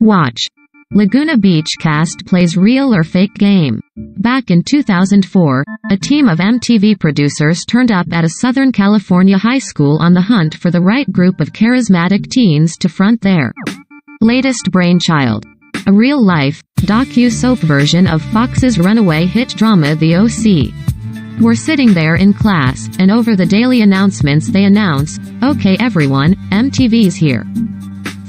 Watch. Laguna Beach cast plays real or fake game. Back in 2004, a team of MTV producers turned up at a Southern California high school on the hunt for the right group of charismatic teens to front their latest brainchild. A real-life, docu-soap version of Fox's runaway hit drama The O.C. We're sitting there in class, and over the daily announcements they announce, "Okay everyone, MTV's here.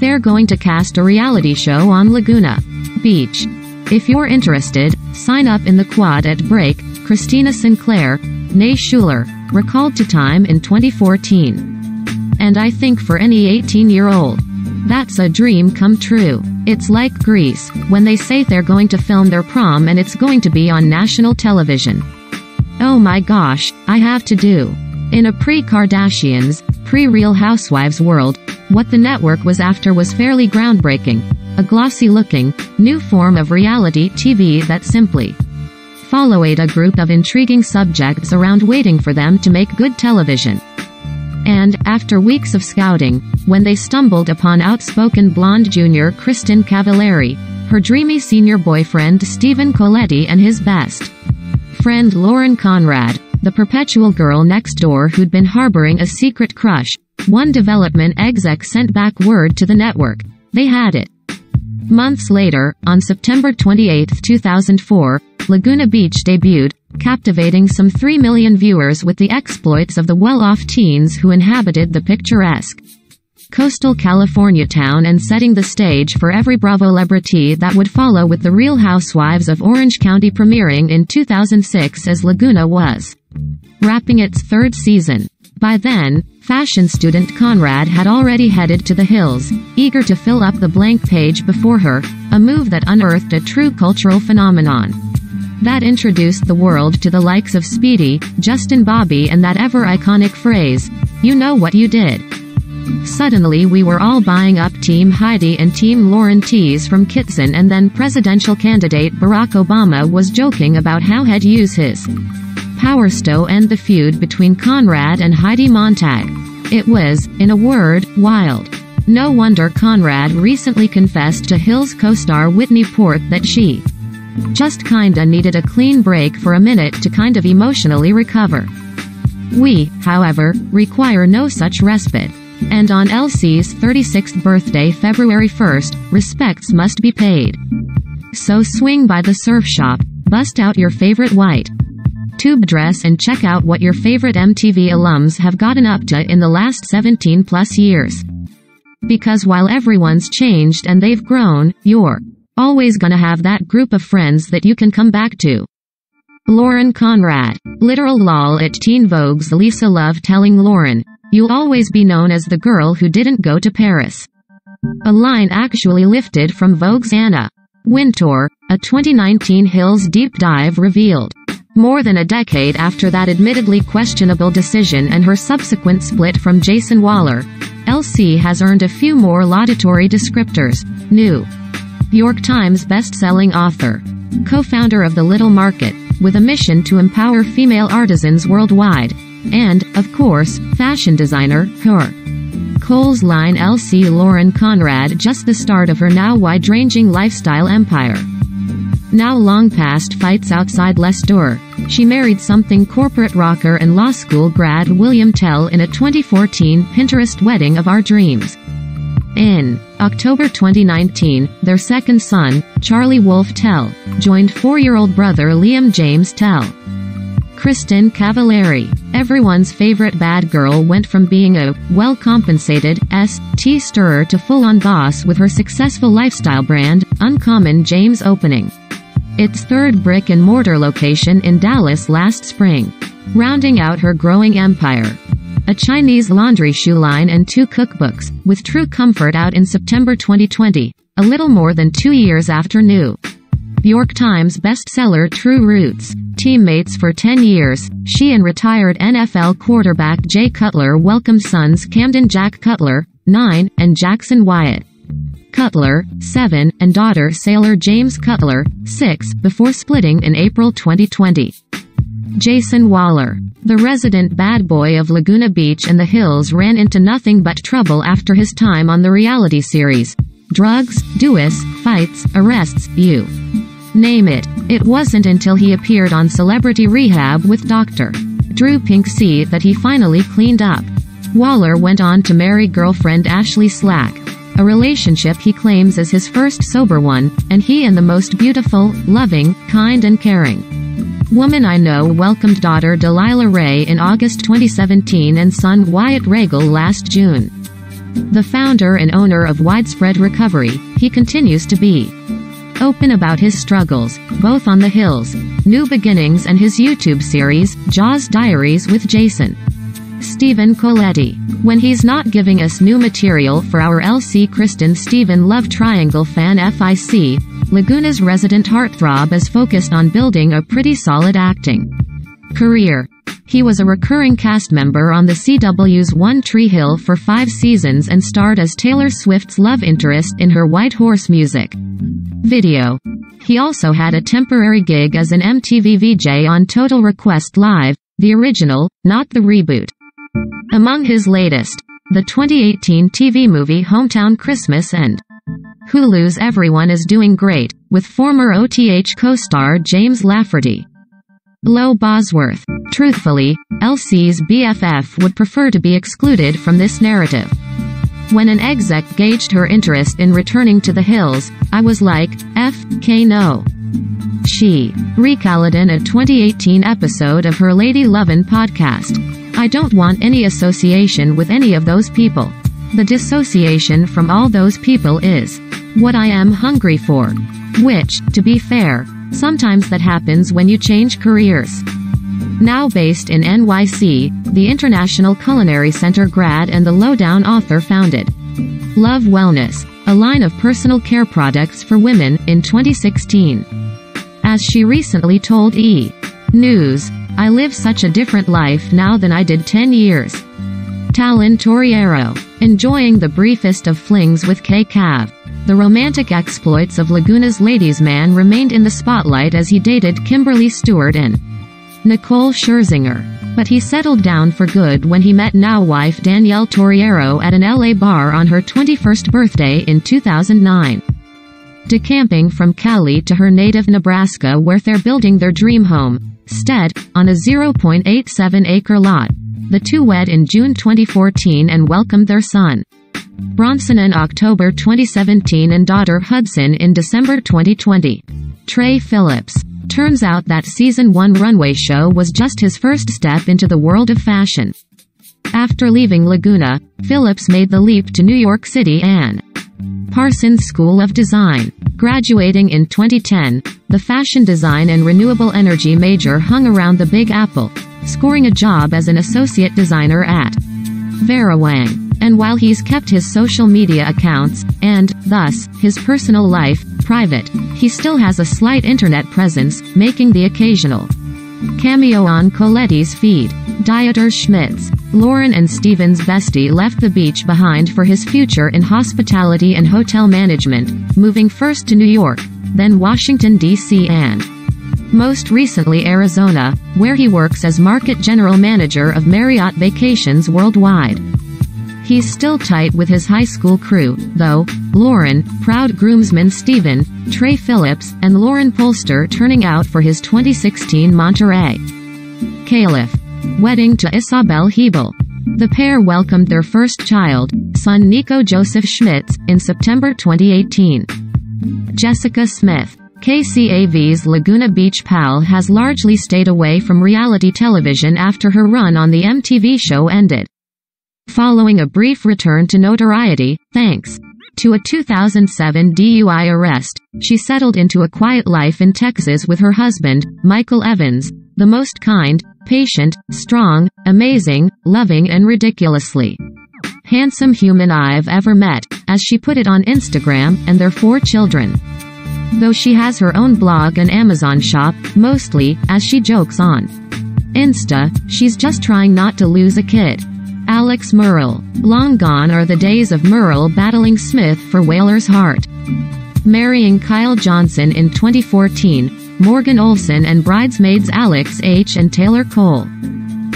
They're going to cast a reality show on Laguna Beach. If you're interested, sign up in the quad at break." Christina Sinclair, née Schuler, recalled to Time in 2014. "And I think for any 18-year-old, that's a dream come true. It's like Grease, when they say they're going to film their prom and it's going to be on national television. Oh my gosh, I have to do." In a pre-Kardashians, pre-Real Housewives world, what the network was after was fairly groundbreaking. A glossy-looking, new form of reality TV that simply followed a group of intriguing subjects around waiting for them to make good television. And, after weeks of scouting, when they stumbled upon outspoken blonde junior Kristen Cavallari, her dreamy senior boyfriend Stephen Colletti and his best friend Lauren Conrad, the perpetual girl next door who'd been harboring a secret crush, one development exec sent back word to the network. They had it. Months later, on September 28, 2004, Laguna Beach debuted, captivating some 3 million viewers with the exploits of the well-off teens who inhabited the picturesque coastal California town and setting the stage for every Bravo-celebrity that would follow, with The Real Housewives of Orange County premiering in 2006 as Laguna was wrapping its third season. By then, fashion student Conrad had already headed to the hills, eager to fill up the blank page before her, a move that unearthed a true cultural phenomenon that introduced the world to the likes of Speedy, Justin Bobby and that ever-iconic phrase, "You know what you did." Suddenly we were all buying up Team Heidi and Team Lauren tees from Kitson, and then presidential candidate Barack Obama was joking about how he'd use his Power to end the feud between Conrad and Heidi Montag. It was, in a word, wild. No wonder Conrad recently confessed to Hills co-star Whitney Port that she just kinda needed a clean break for a minute to kind of emotionally recover. We, however, require no such respite. And on LC's 36th birthday February 1st, respects must be paid. So swing by the surf shop, bust out your favorite white tube dress and check out what your favorite MTV alums have gotten up to in the last 17 plus years. Because while everyone's changed and they've grown, you're always gonna have that group of friends that you can come back to. Lauren Conrad. Literal lol at Teen Vogue's Lisa Love telling Lauren, "You'll always be known as the girl who didn't go to Paris." A line actually lifted from Vogue's Anna Wintour, a 2019 Hills deep dive revealed. More than a decade after that admittedly questionable decision and her subsequent split from Jason Waller, LC has earned a few more laudatory descriptors. New York Times best-selling author, co-founder of The Little Market, with a mission to empower female artisans worldwide, and, of course, fashion designer, her Kohl's line LC Lauren Conrad, just the start of her now wide-ranging lifestyle empire. Now long past fights outside Les Door, she married something corporate rocker and law school grad William Tell in a 2014 Pinterest wedding of our dreams. In October 2019, their second son, Charlie Wolf Tell, joined 4-year-old brother Liam James Tell. Kristen Cavallari, everyone's favorite bad girl, went from being a well-compensated tea stirrer to full-on boss with her successful lifestyle brand, Uncommon James, opening its third brick-and-mortar location in Dallas last spring. Rounding out her growing empire, a Chinese laundry shoe line and 2 cookbooks, with True Comfort out in September 2020, a little more than 2 years after New York Times bestseller True Roots. Teammates for 10 years, she and retired NFL quarterback Jay Cutler welcomed sons Camden Jack Cutler, 9, and Jackson Wyatt Cutler, 7, and daughter Sailor James Cutler, 6, before splitting in April 2020. Jason Waller, the resident bad boy of Laguna Beach and the Hills, ran into nothing but trouble after his time on the reality series, drugs, dous, fights, arrests, you name it. It wasn't until he appeared on Celebrity Rehab with Dr. Drew Pinksy that he finally cleaned up. Waller went on to marry girlfriend Ashley Slack, a relationship he claims is his first sober one, and he and the most beautiful, loving, kind and caring woman I know welcomed daughter Delilah Ray in August 2017 and son Wyatt Regal last June. The founder and owner of Widespread Recovery, he continues to be open about his struggles, both on the hills, New Beginnings and his YouTube series, Jaws Diaries with Jason Stephen Coletti. When he's not giving us new material for our LC Kristen Stephen love triangle fan FIC, Laguna's resident heartthrob is focused on building a pretty solid acting career. He was a recurring cast member on the CW's One Tree Hill for 5 seasons and starred as Taylor Swift's love interest in her White Horse music video. He also had a temporary gig as an MTV VJ on Total Request Live, the original, not the reboot. Among his latest, the 2018 TV movie Hometown Christmas and Hulu's Everyone is Doing Great, with former OTH co-star James Lafferty. Lo Bosworth. Truthfully, LC's BFF would prefer to be excluded from this narrative. When an exec gauged her interest in returning to the hills, I was like, F.K. no. She recalled in a 2018 episode of her Lady Lovin' podcast. I don't want any association with any of those people. The dissociation from all those people is what I am hungry for. Which, to be fair, sometimes that happens when you change careers. Now based in NYC, the International Culinary Center grad and the Lowdown author founded Love Wellness, a line of personal care products for women, in 2016. As she recently told E! News, I live such a different life now than I did 10 years. Talon Torriero, enjoying the briefest of flings with K. Cav. The romantic exploits of Laguna's ladies' man remained in the spotlight as he dated Kimberly Stewart and Nicole Scherzinger. But he settled down for good when he met now-wife Danielle Torriero at an LA bar on her 21st birthday in 2009. Decamping from Cali to her native Nebraska where they're building their dream home, Stead, on a 0.87-acre lot. The two wed in June 2014 and welcomed their son Bronson in October 2017 and daughter Hudson in December 2020. Trey Phillips. Turns out that season 1 runway show was just his first step into the world of fashion. After leaving Laguna, Phillips made the leap to New York City and Parsons School of Design. Graduating in 2010, the fashion design and renewable energy major hung around the Big Apple, scoring a job as an associate designer at Verawang. And while he's kept his social media accounts, and, thus, his personal life, private, he still has a slight internet presence, making the occasional cameo on Coletti's feed. Dieter Schmitz. Lauren and Steven's bestie left the beach behind for his future in hospitality and hotel management, moving first to New York, then Washington, D.C. and most recently Arizona, where he works as market general manager of Marriott Vacations Worldwide. He's still tight with his high school crew, though. Lauren, proud groomsman Steven, Trey Phillips, and Lauren Polster turning out for his 2016 Monterey Caliph wedding to Isabel Hebel. The pair welcomed their first child, son Nico Joseph Schmitz, in September 2018. Jessica Smith. KCAV's Laguna Beach pal has largely stayed away from reality television after her run on the MTV show ended. Following a brief return to notoriety, thanks to a 2007 DUI arrest, she settled into a quiet life in Texas with her husband, Michael Evans, the most kind, patient, strong, amazing, loving and ridiculously handsome human I've ever met, as she put it on Instagram, and their 4 children. Though she has her own blog and Amazon shop, mostly, as she jokes on Insta, she's just trying not to lose a kid. Alex Merle. Long gone are the days of Merle battling Smith for Whaler's heart. Marrying Kyle Johnson in 2014, Morgan Olson and bridesmaids Alex H. and Taylor Cole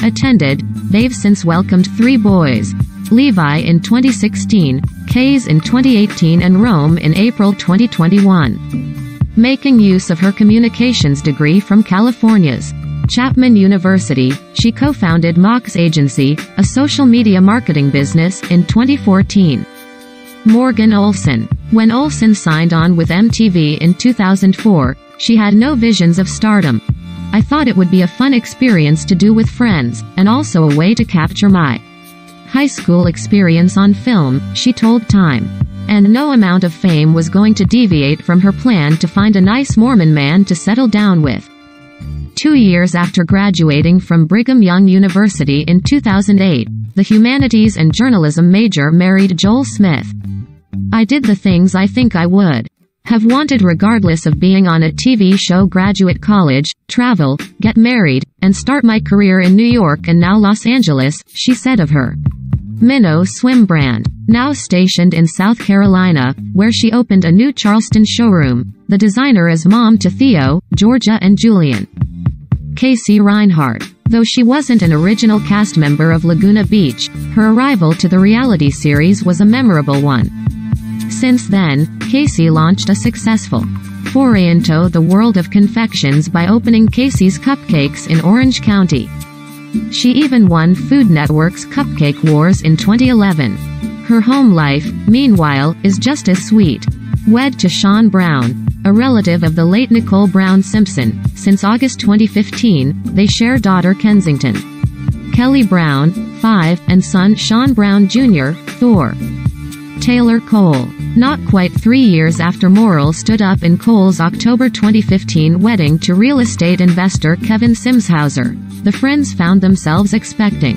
attended. They've since welcomed 3 boys. Levi in 2016, K's in 2018 and Rome in April 2021. Making use of her communications degree from California's Chapman University, she co-founded Mox Agency, a social media marketing business, in 2014. Morgan Olson. When Olson signed on with MTV in 2004, she had no visions of stardom. I thought it would be a fun experience to do with friends, and also a way to capture my high school experience on film, she told Time. And no amount of fame was going to deviate from her plan to find a nice Mormon man to settle down with. 2 years after graduating from Brigham Young University in 2008, the humanities and journalism major married Joel Smith. I did the things I think I would have wanted regardless of being on a TV show, graduate college, travel, get married, and start my career in New York and now Los Angeles, she said of her Minnow swim brand. Now stationed in South Carolina, where she opened a new Charleston showroom, the designer is mom to Theo, Georgia and Julian. Casey Reinhardt. Though she wasn't an original cast member of Laguna Beach, her arrival to the reality series was a memorable one. Since then, Casey launched a successful foray into the world of confections by opening Casey's Cupcakes in Orange County. She even won Food Network's Cupcake Wars in 2011. Her home life, meanwhile, is just as sweet. Wed to Sean Brown, a relative of the late Nicole Brown Simpson, since August 2015, they share daughter Kensington, Kelly Brown, 5, and son Sean Brown Jr., Thor. Taylor Cole. Not quite 3 years after Merle stood up in Cole's October 2015 wedding to real estate investor Kevin Simshauser, the friends found themselves expecting.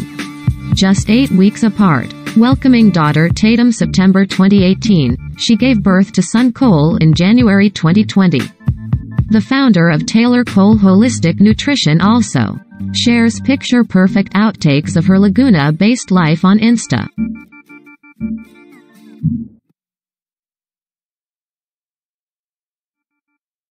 Just 8 weeks apart. Welcoming daughter Tatum September 2018, she gave birth to son Cole in January 2020. The founder of Taylor Cole Holistic Nutrition also shares picture-perfect outtakes of her Laguna-based life on Insta.